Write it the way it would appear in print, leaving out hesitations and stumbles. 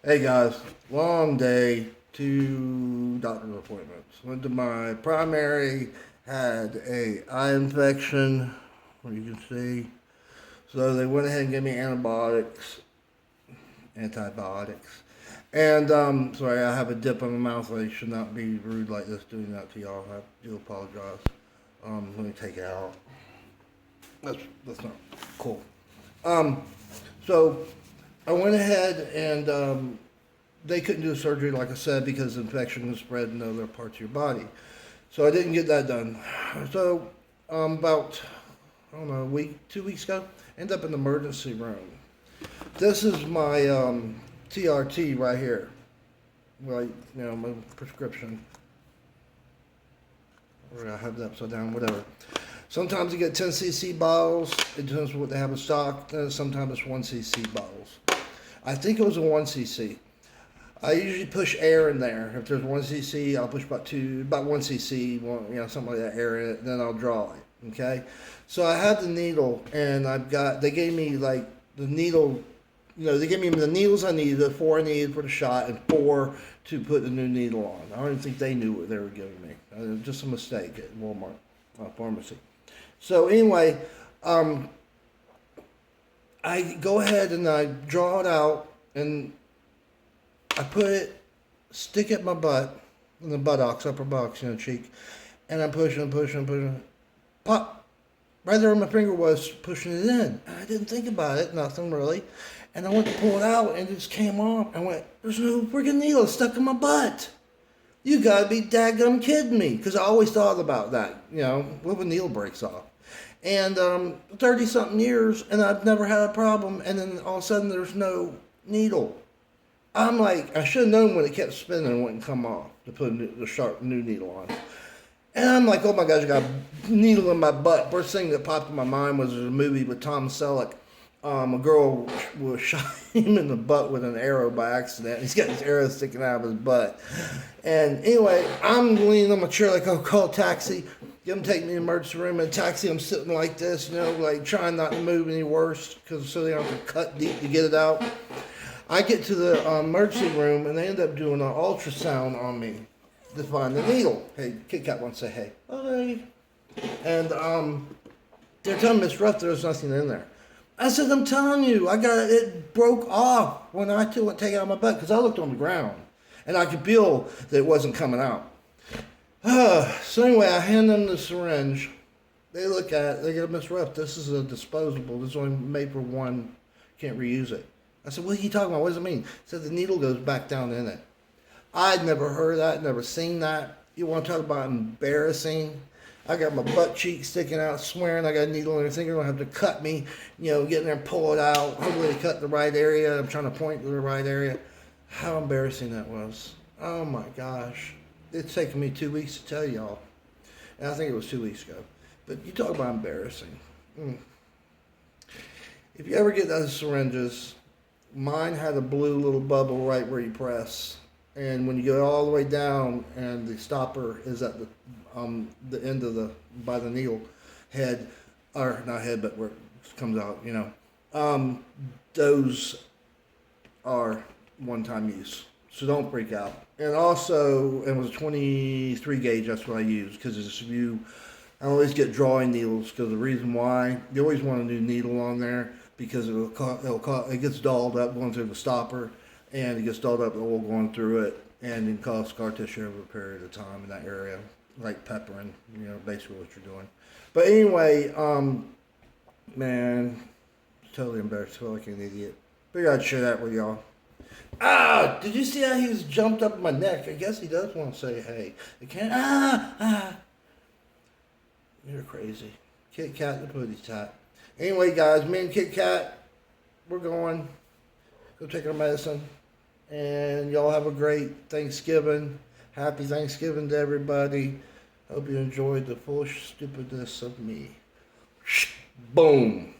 Hey guys, long day, two doctor appointments. Went to my primary, had a eye infection, what you can see. So they went ahead and gave me antibiotics. And sorry, I have a dip in my mouth. I should not be rude like this doing that to y'all. I do apologize. Let me take it out. That's not cool. Um, so I went ahead and they couldn't do surgery, like I said, because the infection was spread in other parts of your body. So I didn't get that done. So about, I don't know, a week, 2 weeks ago, ended up in the emergency room. This is my TRT right here, right? My prescription. Or I have it upside down, whatever. Sometimes you get 10 cc bottles. It depends on what they have in stock. Sometimes it's 1 cc bottles. I think it was a 1 cc. I usually push air in there. If there's 1 cc, I'll push about 1 cc, something like that, air in it. Then I'll draw it. Okay. So I had the needle, and they gave me like the needle. They gave me the needles I needed, the 4 I needed for the shot, and 4 to put the new needle on. I don't even think they knew what they were giving me. It was just a mistake at Walmart pharmacy. So anyway, I go ahead and I draw it out, and I stick it in my butt, in the buttocks, upper buttocks, cheek, and I'm pushing. Pop! Right there where my finger was, pushing it in. I didn't think about it, nothing really. And I went to pull it out, and it just came off. I went, there's no freaking needle stuck in my butt. You gotta be daggum kidding me. Because I always thought about that, what if a needle breaks off? And 30 something years, and I've never had a problem, and then all of a sudden there's no needle. I'm like, I should have known when it kept spinning and wouldn't come off to put the sharp new needle on. And I'm like, oh my gosh, I got a needle in my butt. First thing that popped in my mind was a movie with Tom Selleck. A girl was shot him in the butt with an arrow by accident. He's got his arrow sticking out of his butt. And anyway, I'm leaning on my chair like, oh, call a taxi. Get him take me to the emergency room. In a taxi, I'm sitting like this, like trying not to move any worse so they don't have to cut deep to get it out. I get to the emergency room, and they end up doing an ultrasound on me to find the needle. Hey, Kit Kat wants to say hey. Okay. And they're telling Miss Ruff there's nothing in there. I said, I'm telling you, it broke off when I took it out of my butt, because I looked on the ground, and I could feel that it wasn't coming out. So anyway, I hand them the syringe. They look at it. They go, Miss Ruff, this is a disposable. This is only made for one. Can't reuse it. I said, what are you talking about? What does it mean? He said, the needle goes back down in it. I'd never heard of that, never seen that. You want to talk about embarrassing? I got my butt cheek sticking out, swearing I got a needle in there, thinking they're going to have to cut me, get in there and pull it out. Hopefully they cut the right area. I'm trying to point to the right area. How embarrassing that was. Oh my gosh. It's taken me 2 weeks to tell y'all. And I think it was 2 weeks ago. But you talk about embarrassing. If you ever get those syringes, mine had a blue little bubble right where you press. And when you go all the way down, and the stopper is at the end of by the needle head, or not head, but where it comes out, those are one-time use. So don't freak out. And also, it was a 23 gauge. That's what I use, because I always get drawing needles, because the reason why you always want a new needle on there, because it gets dulled up going through the stopper, and it gets dulled up, the oil going through it, and it can cause scar tissue over a period of time in that area, like peppering, basically what you're doing. But anyway, man, totally embarrassed. I feel like an idiot. Figured I'd share that with y'all. Did you see how he was jumped up my neck? I guess he does want to say hey. I can't, You're crazy. Kit Kat, the pootie tat. Anyway, guys, me and Kit Kat, we're going. Go take our medicine. And y'all have a great Thanksgiving. Happy Thanksgiving to everybody. Hope you enjoyed the full stupidness of me. Boom.